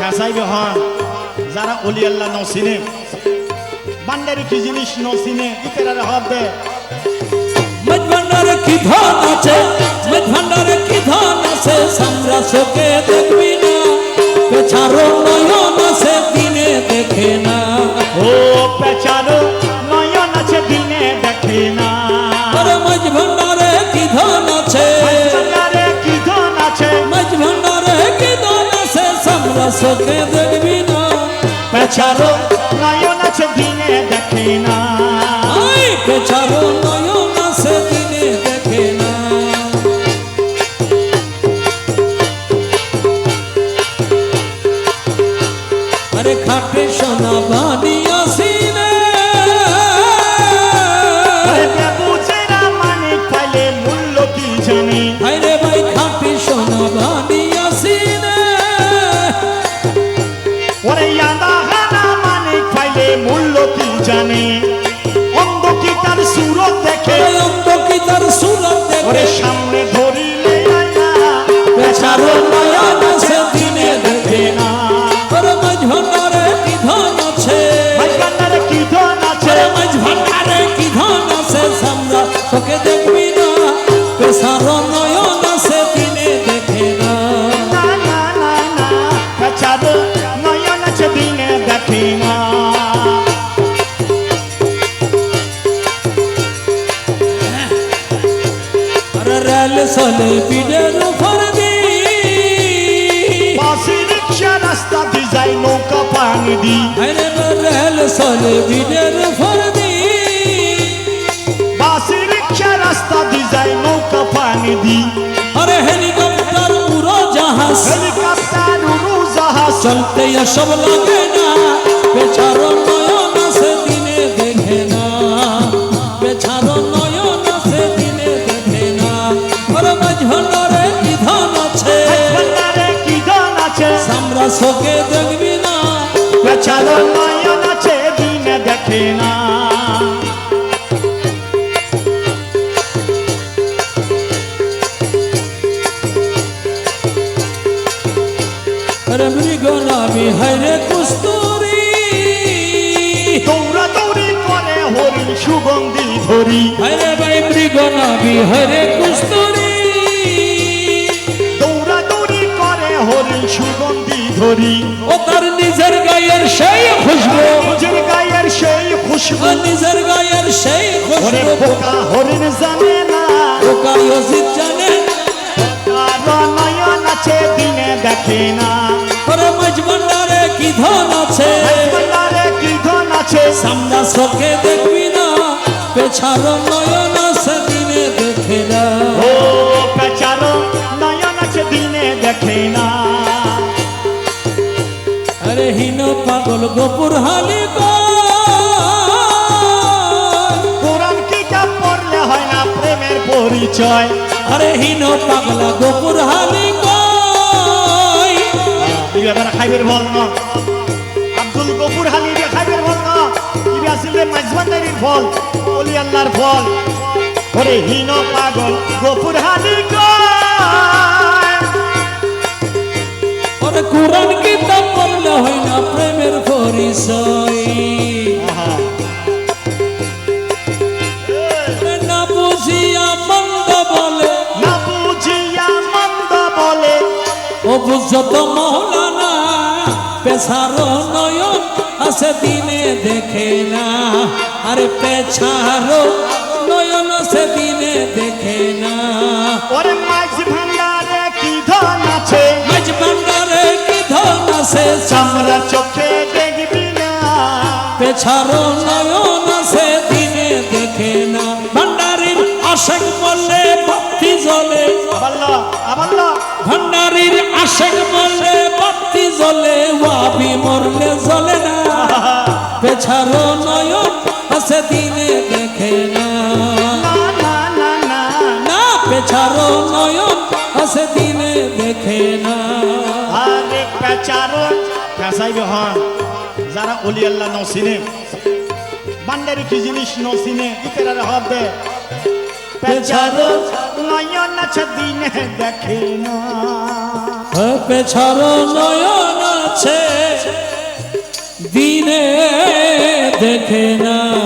ফেসাইবে হন যারা অলি আল্লাহ নসিনে বান্ডারি কি জিনিস নসিনে ইতেরার হবে মজ ভান্ডারে কি ধন আছে মজ ভান্ডারে কি ধন আছে সামরা চোখে দেখবি না পেছারো নয়ন আছে দিনে দেখে না ও পেছারো নয়ন আছে দিনে দেখে না আরে মজ ভান্ডারে কি ধন আছে ভান্ডারে কি ধন আছে মজ ভান্ডারে কি ধন আছে সামরা চোখে দেখবি না পেছারো নয়ন আছে দিনে দেখে না আই পেছারো নয়ন আছে দিনে দেখে না আরে খাটে সোনা বানিয়াছিনে বুঝেরা মানিক পাইলে মূল্য কি জানি আরে ভাই খাটে সোনা বানিয়াছিনে ওরে ইয়াদা হানা মানিক পাইলে মূল্য কি জানি অন্ধ কি তার সুরত দেখে অন্ত কি তার সুরত ওরে দেখে সামনে ধরিলে আয়া পেছারো নয়ন আছে দিনে দেখে না না ওরে মাঝ ভান্ডারে কি ধন আছে ভান্ডারে কি ধন আছে ওরে মাঝ ভান্ডারে কি ধন আছে সামরা তোকে দেখবি না পেছারো নয়ন আছে দিনে দেখে না না না না না পেছারো নয়ন আছে দিনে দেখে না আরে রেল চলে বিডের উপর দি বাসি রিক্সা রাস্তা দি যায় নৌকা পানি দি আরে রেল চলে বিডের উপর দি বাসি রিক্সা রাস্তা দি যায় নৌকা পানি দি আরে হেলিকপ্টার উড়ো জাহাজ হেলিকপ্টার উড়ু জাহাজ চলতে সব লাগে না পেছারো নয়ন আছে দিনে দেখে না পেছারো নয়ন আছে দিনে দেখে না ওরে মাঝ ভান্ডারে কি ধন আছে ভান্ডারে কি ধন আছে সামরা চোখে দেখবি না পেছারো নয়ন আছে দিনে দেখে না আরে মৃগ নামি হাইরে কুস্তুরি দৌড়া দৌড়ি করে হরিণ সুগন্ধি ধরি হাইরে ভাই মৃগ নামি হাইরে কুস্তুরি দৌড়া দৌড়ি করে হরিণ সুগন্ধি ধরি ও তার নিজের গায়ের সেই খুশবু নিজের গায়ের সেই খুশবু নিজের গায়ের সেই ওরে খুশবু বোকা হরিণ জানে না ওকাই অজিত জানে কারো নয়ন আছে দিনে দেখে না ওরে মাঝ ভান্ডারে কি ধন আছে ভান্ডারে কি ধন আছে সামনা চোখে দেখবি না পেছারো নয়ন আছে দিনে দেখে না ও পেছারো নয়ন আছে দিনে দেখে না আরে হীন পাগল গোপুর হালি কোরআন কিতাব পড়লে হয় না প্রেমের পরিচয় আরে হীন পাগলা গোপুর হালি কই এবার খাইবের বল না আব্দুল গফুর হালি রে খাইবের বল না ইবে আসলে মাঝবান্দারির ফল ওলি আল্লাহর ফল ওরে হীন পাগল গফুর হালি কয় ওরে কোরআন কিতাব পড়লে হয় না প্রেমের পরিচয় আহা ওরে না বুঝিয়া মন্দ বলে না বুঝিয়া মন্দ বলে ও বুঝত মৌলানা পেছারো নয়ন আছে দিনে দেখে না আরে পেছারো নয়ন আছে দিনে দেখে না ওরে মাঝ ভান্ডারে কি ধন আছে মাঝ ভান্ডারে কি ধন আছে চামড়া চোখে দেখবি না পেছারো নয়ন আছে দিনে দেখে না ভান্ডারির আশেক বললে বাতি জ্বলে আবাল্লা আবাল্লা ভান্ডারির আশেক বললে বাতি জ্বলে ওয়াবি মরলে জ্বলে না পেছারো নয়ন আছে দিনে দেখে না না না না না না পেছারো নয়ন আছে দিনে দেখে না আরে পেচারো পেশাইবে হন যারা অলি আল্লাহ নসিনে বান্ডারি কি জিনিস নসিনে ইতেরার হবে পেচারো নয়ন আছে দিনে দেখে না পেছারো নয়ন আছে দিনে দেখে না।